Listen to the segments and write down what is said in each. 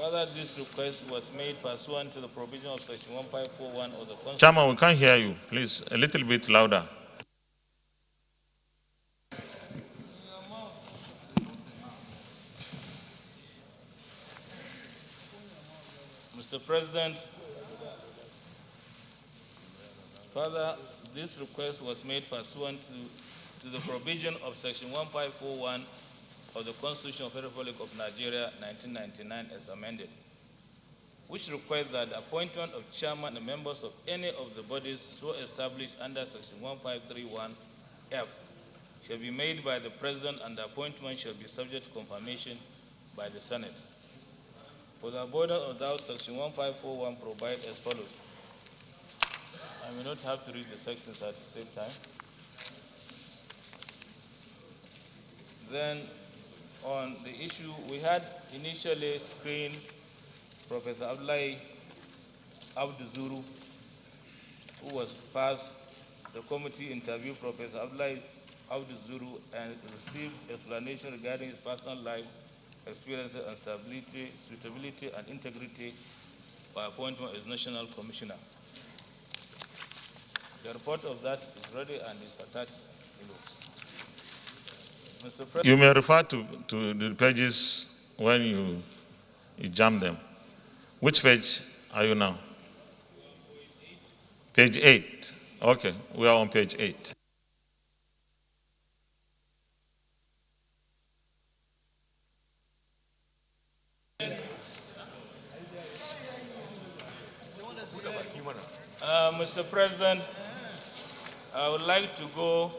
Further, this request was made pursuant to the provision of Section 1541 of the Constitution. Chairman, we can't hear you. Please, a little bit louder. Mr. President, further, this request was made pursuant to the provision of Section 1541 of the Constitution of the Republic of Nigeria, 1999, as amended, which requires that the appointment of chairman and members of any of the bodies so established under Section 1531F shall be made by the President, and the appointment shall be subject to confirmation by the Senate. For the avoidance of doubt, Section 1541 provides as follows. I may not have to read the sections at the same time. Then, on the issue, we had initially screened Professor Abdullahi Abduzuru, who was passed. The committee interviewed Professor Abdullahi Abduzuru and received explanation regarding his personal life, experiences, and stability, suitability, and integrity by appointment as National Commissioner. The report of that is ready and is attached below. Mr. President, You may refer to the pages when you jam them. Which page are you now? Page 8. Okay, we are on page 8. Mr. President, I would like to go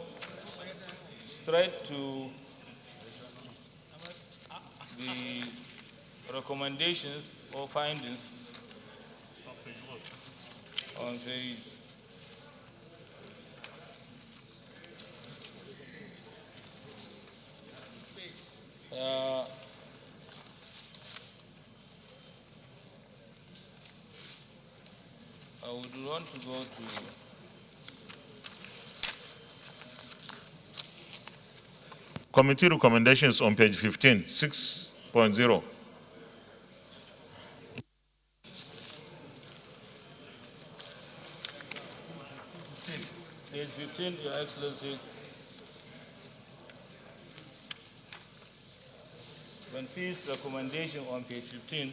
straight to the recommendations or findings on page I would want to go to Committee recommendations on page 15, 6.0. Page 15, Your Excellency. Conceived recommendation on page 15.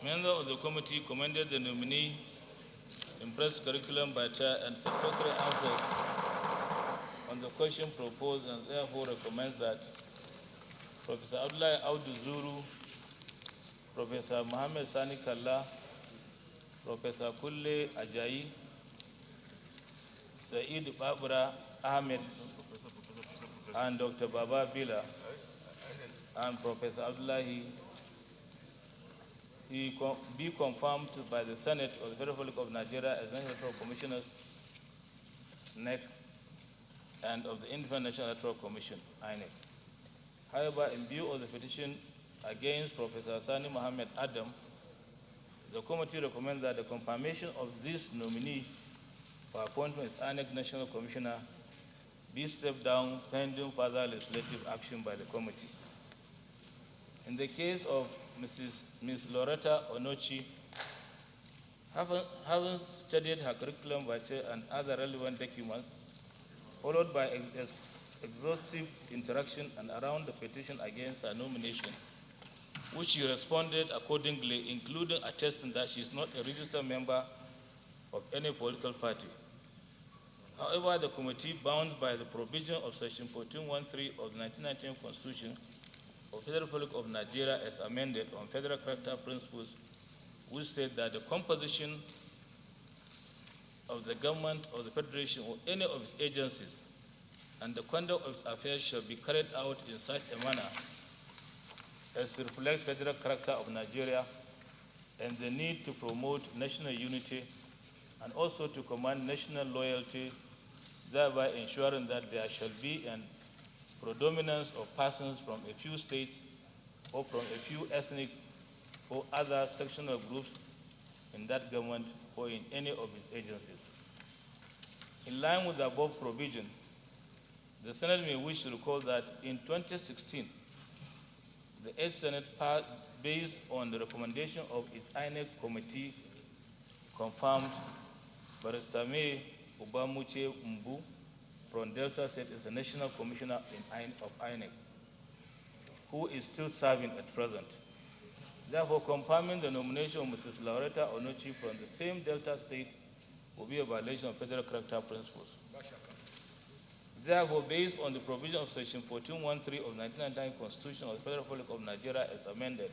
Members of the committee commended the nominee impressed curriculum by chair and satisfactory answers on the question proposed, and therefore recommends that Professor Abdullahi Abduzuru, Professor Muhammad Sani Kalla, Professor Kulle Ajayi, Said Babura Ahmed, and Dr. Baba Bila, and Professor Abdullahi be confirmed by the Senate of the Federal Republic of Nigeria as National Electoral Commissioners, INEC, and of the Independent National Electoral Commission, INEC. However, in view of the petition against Professor Sani Muhammad Adam, the committee recommends that the confirmation of this nominee for appointment as INEC National Commissioner be stepped down pending further legislative action by the committee. In the case of Ms. Lauretta Onochie, having studied her curriculum vitae and other relevant documents, followed by exhaustive interaction and around the petition against her nomination, which she responded accordingly, including attesting that she is not a registered member of any political party. However, the committee, bound by the provision of Section 1413 of the 1919 Constitution of the Federal Republic of Nigeria as amended on federal character principles, which state that the composition of the government of the Federation or any of its agencies and the conduct of its affairs shall be carried out in such a manner as to reflect federal character of Nigeria and the need to promote national unity and also to command national loyalty, thereby ensuring that there shall be an predominance of persons from a few states or from a few ethnic or other sectional groups in that government or in any of its agencies. In line with the above provision, the Senate may wish to recall that in 2016, the 8th Senate based on the recommendation of its INEC committee, confirmed Barrister Agbamuche-Mbu from Delta State is the National Commissioner of INEC, who is still serving at present. Therefore, confirming the nomination of Mrs. Lauretta Onochie from the same Delta State will be a violation of federal character principles. Therefore, based on the provision of Section 1413 of 1999 Constitution of the Federal Republic of Nigeria as amended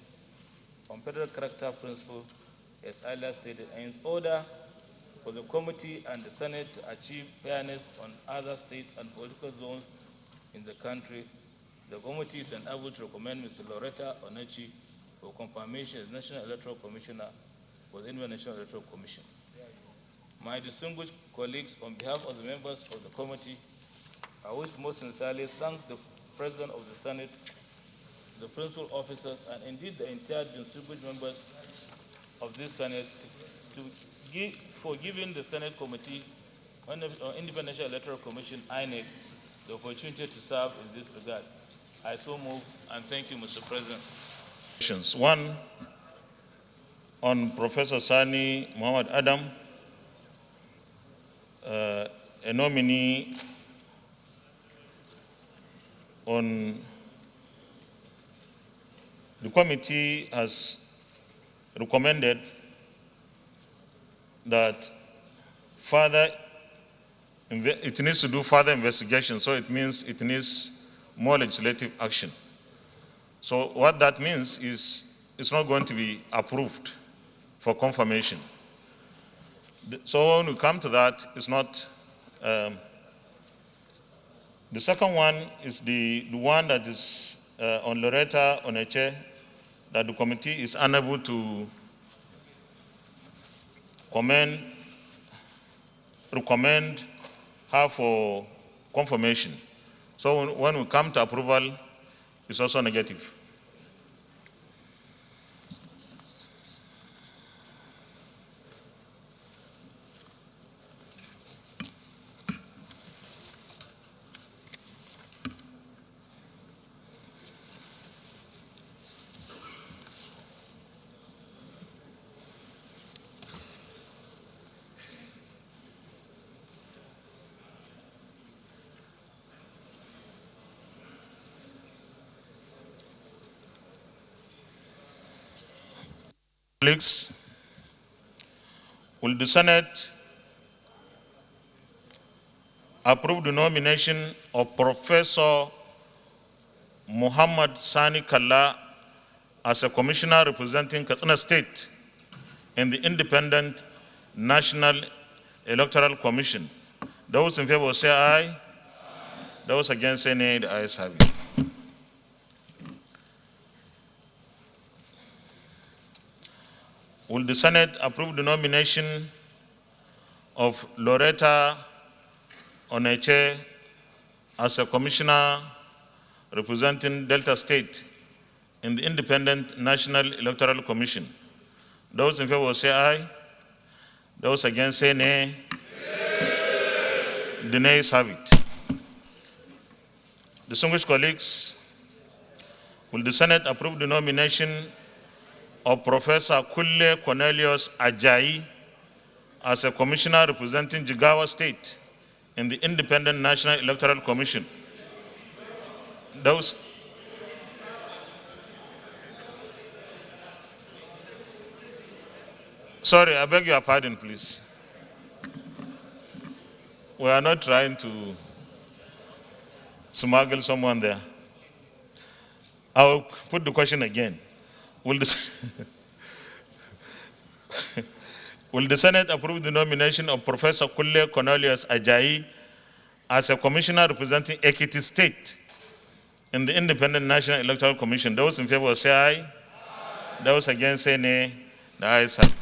on federal character principle, as earlier stated, and in order for the committee and the Senate to achieve fairness on other states and political zones in the country, the committee is unable to recommend Mr. Lauretta Onochie for confirmation as National Electoral Commissioner within the National Electoral Commission. My distinguished colleagues, on behalf of the members of the committee, I wish most sincerely thank the President of the Senate, the principal officers, and indeed the entire distinguished members of this Senate for giving the Senate Committee on Independent National Electoral Commission, INEC, the opportunity to serve in this regard. I so move, and thank you, Mr. President. One, on Professor Sani Muhammad Adam, a nominee on the committee has recommended that it needs to do further investigation, so it means it needs more legislative action. So what that means is it's not going to be approved for confirmation. So when we come to that, it's not. The second one is the one that is on Lauretta Onochie, that the committee is unable to recommend her for confirmation. So when we come to approval, it's also negative. Colleagues, will the Senate approve the nomination of Professor Muhammad Sani Kalla as a commissioner representing Katsina State in the Independent National Electoral Commission? Those in favor say aye. Those against say nay. The ayes have it. Will the Senate approve the nomination of Lauretta Onochie as a commissioner representing Delta State in the Independent National Electoral Commission? Those in favor say aye. Those against say nay. The nays have it. Distinguished colleagues, will the Senate approve the nomination of Professor Kulle Cornelius Ajayi as a commissioner representing Jigawa State in the Independent National Electoral Commission? Those sorry, I beg your pardon, please. We are not trying to smuggle someone there. I'll put the question again. Will the Senate approve the nomination of Professor Kulle Cornelius Ajayi as a commissioner representing Ekiti State in the Independent National Electoral Commission? Those in favor say aye. Aye. Those against say nay. The ayes have it.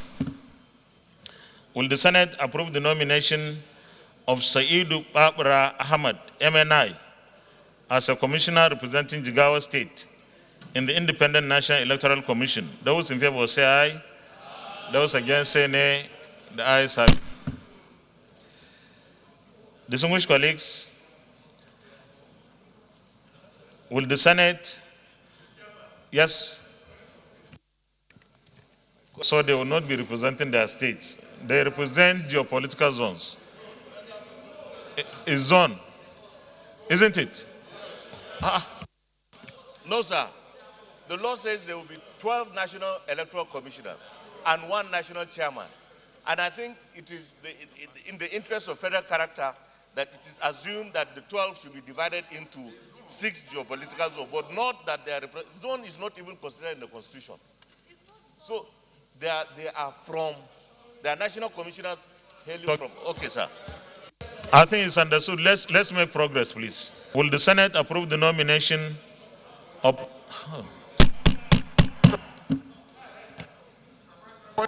Will the Senate approve the nomination of Saidu Babra Ahmad, MNI, as a commissioner representing Jigawa State in the Independent National Electoral Commission? Those in favor say aye. Aye. Those against say nay. The ayes have it. Distinguished colleagues, will the Senate, yes? So they will not be representing their states. They represent geopolitical zones. It's zone, isn't it? No, sir. The law says there will be 12 national electoral commissioners and 1 national chairman. And I think it is in the interest of federal character that it is assumed that the 12 should be divided into 6 geopolitical zones, but not that their zone is not even considered in the Constitution. So they are national commissioners hailing from. Okay, sir. I think it's understood. Let's make progress, please. Will the Senate approve the nomination of...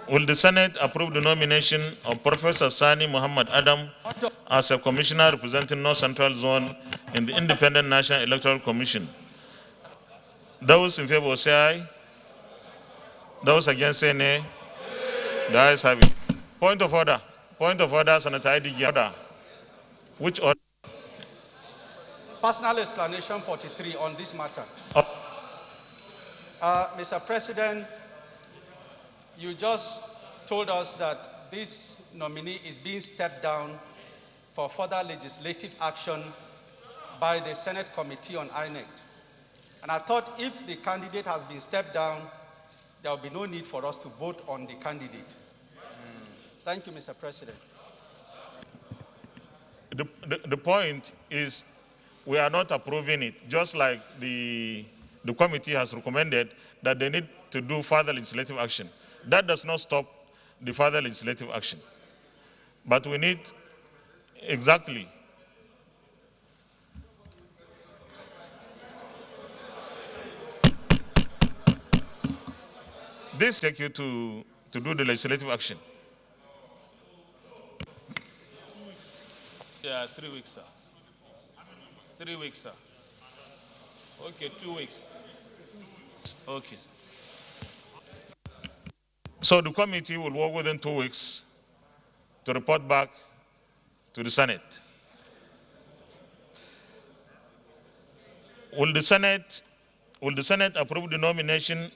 Will the Senate approve the nomination of Professor Sani Muhammad Adam as a commissioner representing North Central Zone in the Independent National Electoral Commission? Those in favor say aye. Those against say nay. The ayes have it. Point of order. Point of order, Senator IDG. Order. Which order? Personal explanation 43 on this matter. Mr. President, you just told us that this nominee is being stepped down for further legislative action by the Senate Committee on INEC. And I thought if the candidate has been stepped down, there will be no need for us to vote on the candidate. Thank you, Mr. President. The point is we are not approving it, just like the committee has recommended that they need to do further legislative action. That does not stop the further legislative action. But we need exactly. This takes you to do the legislative action. Yeah, 3 weeks, sir. 3 weeks, sir. Okay, 2 weeks. Okay. So the committee will work within 2 weeks to report back to the Senate. Will the Senate approve the nomination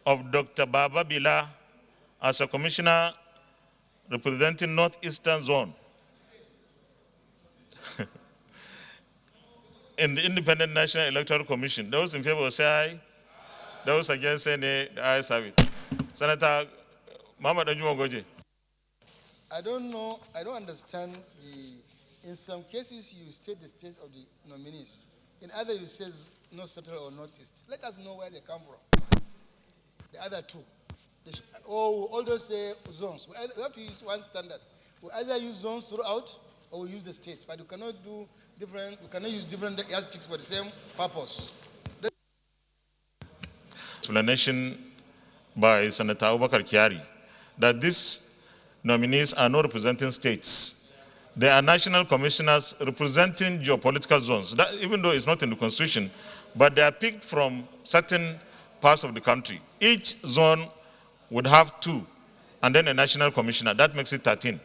of Dr. Baba Bila as a commissioner representing Northeastern Zone in the Independent National Electoral Commission? Those in favor say aye. Those against say nay. The ayes have it. Senator Muhammad Adam. I don't know, I don't understand in some cases you state the states of the nominees. In other you say North Central or Northeast. Let us know where they come from. The other two. All those say zones. We have to use one standard. We either use zones throughout or we use the states. But we cannot use different yardsticks for the same purpose. Explanation by Senator Abubakar Kyari that these nominees are not representing states. They are national commissioners representing geopolitical zones, that, even though it's not in the Constitution, but they are picked from certain parts of the country. Each zone would have 2, and then a national commissioner. That makes it 13.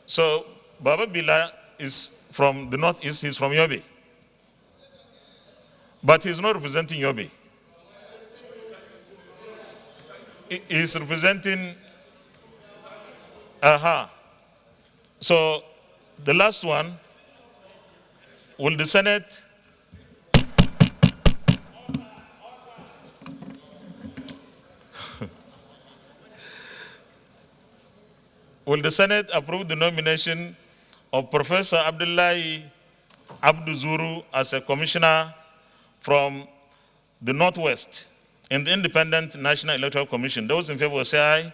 So Baba Bila is from the Northeast, he's from Yobe. But he's not representing Yobe. Is representing So the last one, will the Senate approve the nomination of Professor Abdullahi Abdu Zuru as a commissioner from the Northwest in the Independent National Electoral Commission? Those in favor say aye.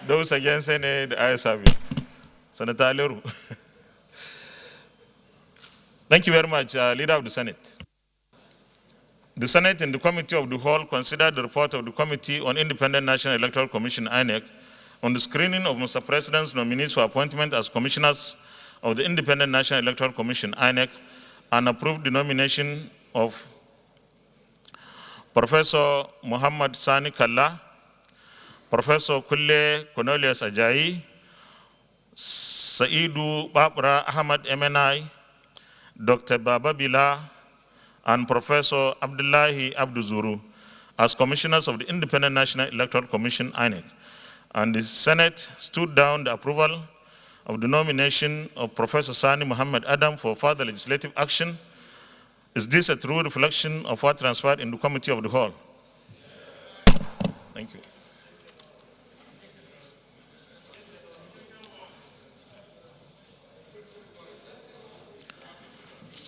Those against say nay. The ayes have it. Senator Leru. Thank you very much, Leader of the Senate. The Senate and the Committee of the Whole considered the report of the Committee on Independent National Electoral Commission, INEC, on the screening of Mr. President's nominees for appointment as commissioners of the Independent National Electoral Commission, INEC, and approved the nomination of Professor Muhammad Sani Kalla, Professor Kulle Cornelius Ajayi, Saidu Babra Ahmad MNI, Dr. Baba Bila, and Professor Abdullahi Abdu Zuru as commissioners of the Independent National Electoral Commission, INEC. and the Senate stood down the approval of the nomination of Professor Sani Muhammad Adam for further legislative action. Is this a true reflection of what transpired in the Committee of the Whole? Thank you.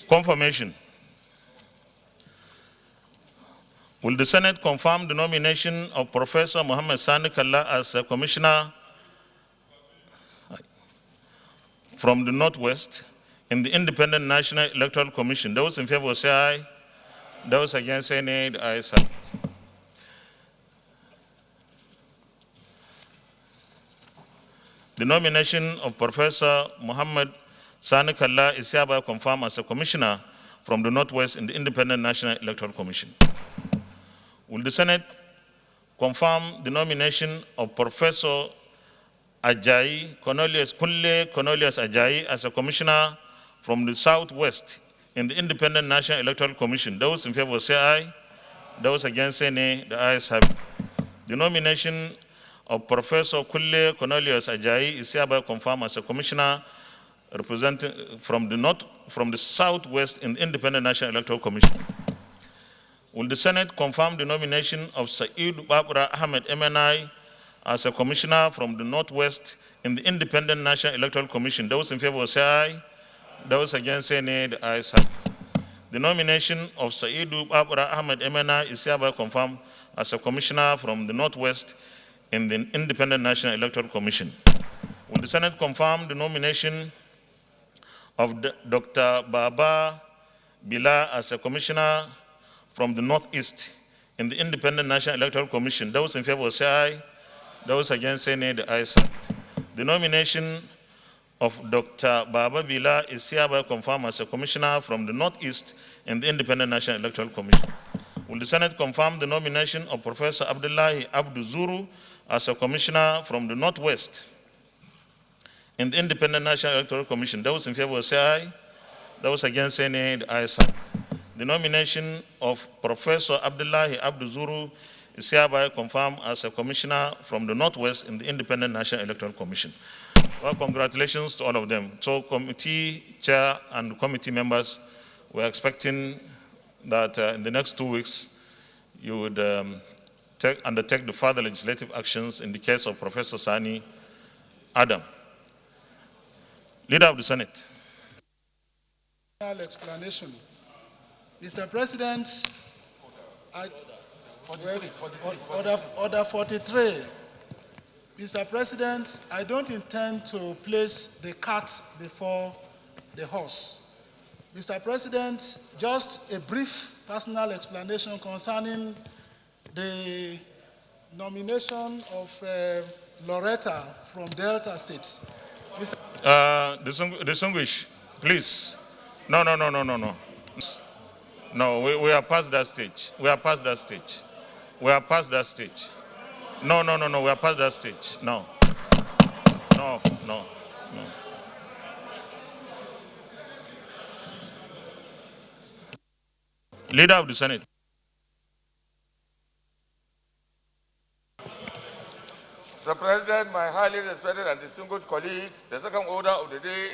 Confirmation. Will the Senate confirm the nomination of Professor Muhammad Sani Kalla as a commissioner from the Northwest in the Independent National Electoral Commission? Those in favor say aye. Those against say nay. The ayes have it. The nomination of Professor Muhammad Sani Kalla is hereby confirmed as a commissioner from the Northwest in the Independent National Electoral Commission. Will the Senate confirm the nomination of Professor Ajayi Cornelius Ajayi as a commissioner from the Southwest in the Independent National Electoral Commission? Those in favor say aye. Those against say nay. The ayes have it. The nomination of Professor Kulle Cornelius Ajayi is hereby confirmed as a commissioner representing from the Southwest in the Independent National Electoral Commission. Will the Senate confirm the nomination of Saeed Babra Ahmed MNI as a commissioner from the Northwest in the Independent National Electoral Commission? Those in favor say aye. Those against say nay. The ayes have it. The nomination of Saeed Babra Ahmed MNI is hereby confirmed as a commissioner from the Northwest in the Independent National Electoral Commission. Will the Senate confirm the nomination of Dr. Baba Bila as a commissioner from the Northeast in the Independent National Electoral Commission? Those in favor say aye. Those against say nay. The ayes have it. The nomination of Dr. Baba Bila is hereby confirmed as a commissioner from the Northeast in the Independent National Electoral Commission. Will the Senate confirm the nomination of Professor Abdullahi Abdu Zuru as a commissioner from the Northwest in the Independent National Electoral Commission? Those in favor say aye. Those against say nay. The ayes have it. The nomination of Professor Abdullahi Abdu Zuru is hereby confirmed as a commissioner from the Northwest in the Independent National Electoral Commission. Well, congratulations to all of them. So, committee chair and committee members, we're expecting that in the next 2 weeks, you would undertake the further legislative actions in the case of Professor Sani Adam. Leader of the Senate. Explanation. Mr. President, Order 43. Mr. President, I don't intend to place the cart before the horse. Mr. President, just a brief personal explanation concerning the nomination of Lauretta from Delta State. Distinguished, please. No. No, we are past that stage. We are past that stage. We are past that stage. No, we are past that stage. No. Leader of the Senate. Mr. President, my highly respected and distinguished colleagues, the second order of the day